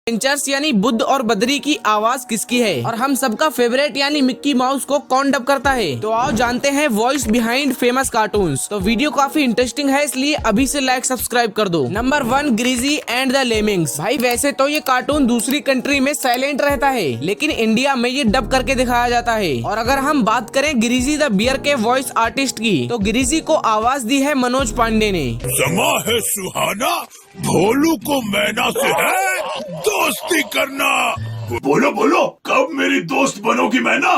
Adventures यानी बुद्ध और बद्री की आवाज किसकी है और हम सबका फेवरेट यानी मिक्की माउस को कौन डब करता है। तो आओ जानते हैं वॉइस बिहाइंड फेमस कार्टून्स। तो वीडियो काफी इंटरेस्टिंग है, इसलिए अभी से लाइक सब्सक्राइब कर दो। Number 1, greasy and the lemmings. भाई वैसे तो ये कार्टून दूसरी कंट्री में साइलेंट रहता है, लेकिन इंडिया में ये डब करके दिखाया जाता है। और अगर हम बात करें ग्रीजी द बियर के वॉइस आर्टिस्ट की, तो ग्रीजी को आवाज दी है मनोज पांडे ने। समा है सुहाना, भोलू को मैना से है दोस्ती करना। बोलो बोलो, कब मेरी दोस्त बनोगी मैना।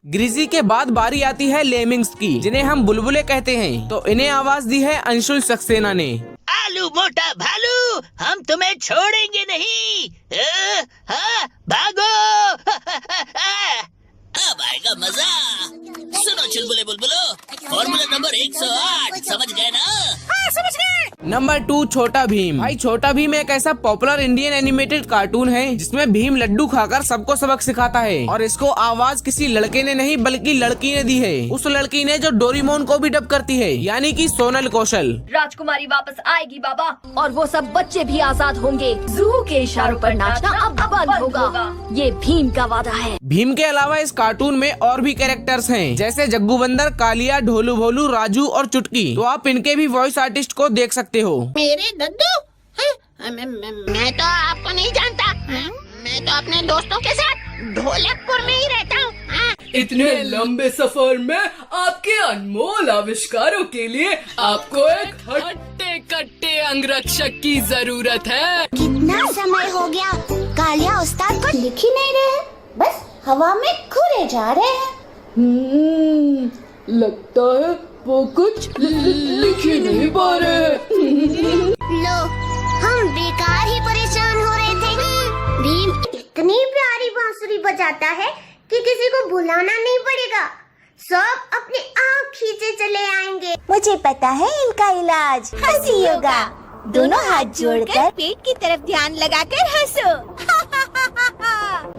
ग्रीजी के बाद बारी आती है लेमिंग्स की, जिन्हें हम बुलबुले कहते हैं। तो इन्हें आवाज दी है अंशुल सक्सेना ने। आलू मोटा भालू, हम तुम्हें छोड़ेंगे नहीं। हाँ, भागो। अब आएगा मजा। सुनो चुलबुले बुलबुलो, फॉर्मूला नंबर 108 समझ गए ना? हाँ, समझ गए। नंबर 2, छोटा भीम। भाई छोटा भीम एक ऐसा पॉपुलर इंडियन एनिमेटेड कार्टून है जिसमें भीम लड्डू खाकर सबको सबक सिखाता है। और इसको आवाज किसी लड़के ने नहीं बल्कि लड़की ने दी है। उस लड़की ने जो डोरेमोन को भी डब करती है, यानी कि सोनल कौशल। राजकुमारी वापस आएगी बाबा, और वो सब बच्चे भी आजाद होंगे। जू के इशारों पर नाचना अब बंद होगा, ये भीम का वादा है। भीम के अलावा इस कार्टून में और भी कैरेक्टर्स हैं, जैसे जग्गू बंदर, कालिया, ढोलू भोलू, राजू और चुटकी। तो आप इनके भी वॉइस आर्टिस्ट को देख सकते हो। मेरे दद्दू, मैं तो आपको नहीं जानता। मैं तो अपने दोस्तों के साथ ढोलकपुर में ही रहता हूँ। इतने लंबे सफर में आपके अनमोल आविष्कारों के लिए आपको एक हट्टे कट्टे अंगरक्षक की जरूरत है। कितना समय हो गया, कालिया उस्ताद को लिख ही नहीं रहे, बस हवा में घूरे जा रहे हैं। लगता है वो कुछ लिख ही नहीं पा रहे। लो, हम बेकार ही परेशान हो रहे थे। भीम इतनी प्यारी बांसुरी बजाता है कि किसी को बुलाना नहीं पड़ेगा, सब अपने आप खींचे चले आएंगे। मुझे पता है इनका इलाज, हंसी योगा। दोनों हाथ जोड़कर पेट की तरफ ध्यान लगाकर हंसो।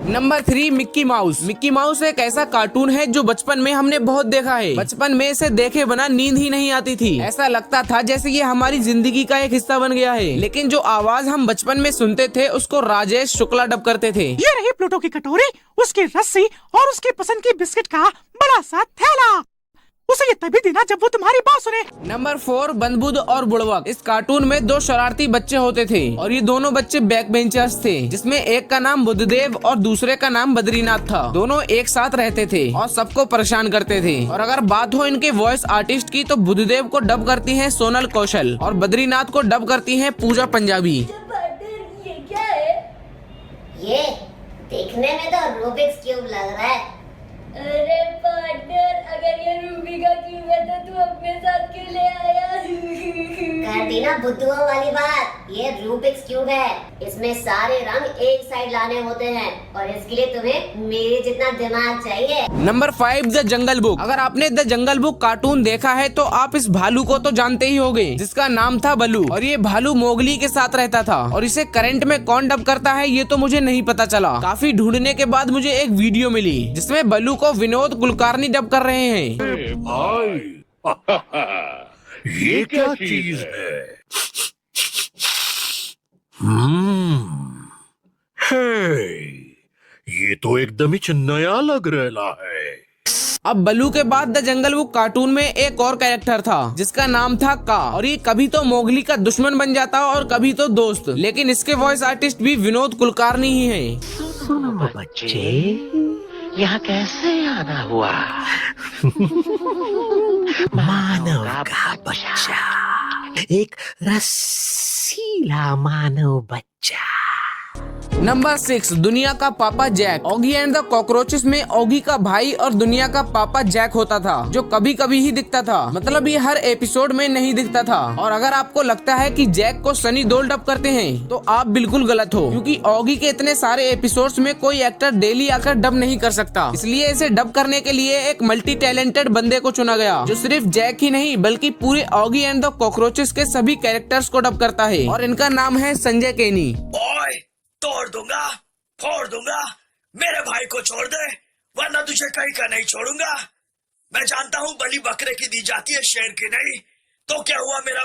Number 3, Mickey mouse. Mickey mouse एक ऐसा कार्टून है जो बचपन में हमने बहुत देखा है। बचपन में इसे देखे बिना नींद ही नहीं आती थी। ऐसा लगता था जैसे ये हमारी जिंदगी का एक हिस्सा बन गया है। लेकिन जो आवाज हम बचपन में सुनते थे उसको राजेश शुक्ला डब करते थे। ये रही प्लूटो की कटोरी, उसकी रस्सी और उसके पसंद की बिस्किट का बड़ा सा थैला। उसे ये तभी देना जब वो तुम्हारी बात सुने। नंबर 4, बंदबुद और बुड़वक। इस कार्टून में 2 शरारती बच्चे होते थे और ये दोनों बच्चे बैक बेंचर्स थे, जिसमें एक का नाम बुद्धदेव और दूसरे का नाम बद्रीनाथ था। दोनों एक साथ रहते थे और सबको परेशान करते थे। और अगर बात हो इनके वॉइस आर्टिस्ट की, तो बुद्धदेव को डब करती है सोनल कौशल और बद्रीनाथ को डब करती है पूजा पंजाबी। ये क्या है? ये देखने में तो रूबिक्स क्यूब लग रहा है। अरे पार्टनर, अगर ये रूबी का क्यूब है तो तू अपने साथ क्यों ले आया? कर दी ना बुद्धुओं वाली बात। ये रूबिक्स क्यूब है, इसमें सारे रंग एक साइड लाने होते हैं और इसके लिए तुम्हें मेरे जितना दिमाग चाहिए। Number 5, the jungle book. अगर आपने द जंगल बुक कार्टून देखा है तो आप इस भालू को तो जानते ही होंगे, जिसका नाम था बलू। और ये भालू मोगली के साथ रहता था। और इसे करंट में कौन डब करता है ये तो मुझे नहीं पता चला। काफी ढूंढने के बाद मुझे एक वीडियो मिली जिसमें बलू को विनोद कुलकर्णी डब कर रहे हैं। भाई ये क्या चीज है? हे, ये तो एकदम ही नया लग रहा है। अब बलू के बाद द जंगल बुक कार्टून में एक और कैरेक्टर था जिसका नाम था का। और ये कभी तो मोगली का दुश्मन बन जाता और कभी तो दोस्त। लेकिन इसके वॉइस आर्टिस्ट भी विनोद कुलकर्णी ही हैं। सुनो बच्चे, यहाँ कैसे आना हुआ? मानव का बच्चा, एक रसीला मानव बच्चा। नंबर 6, दुनिया का पापा Jack. Oggy and the cockroaches में ऑगी का भाई और दुनिया का पापा जैक होता था, जो कभी कभी ही दिखता था। मतलब ये हर एपिसोड में नहीं दिखता था। और अगर आपको लगता है कि जैक को सनी देओल डब करते हैं तो आप बिल्कुल गलत हो, क्योंकि ऑगी के इतने सारे एपिसोड्स में कोई एक्टर डेली आकर डब नहीं कर सकता। इसलिए इसे डब करने के लिए एक मल्टी टैलेंटेड बंदे को चुना गया, जो सिर्फ जैक ही नहीं बल्कि पूरे ऑगी एंड द कॉकरोचेस के सभी कैरेक्टर्स को डब करता है। और इनका नाम है संजय केनी। तोड़ दूंगा, फोड़ दूंगा, मेरे भाई को छोड़ दे, वरना तुझे कहीं का नहीं छोड़ूंगा। मैं जानता हूँ बलि बकरे की दी जाती है, शेर की नहीं। तो क्या हुआ मेरा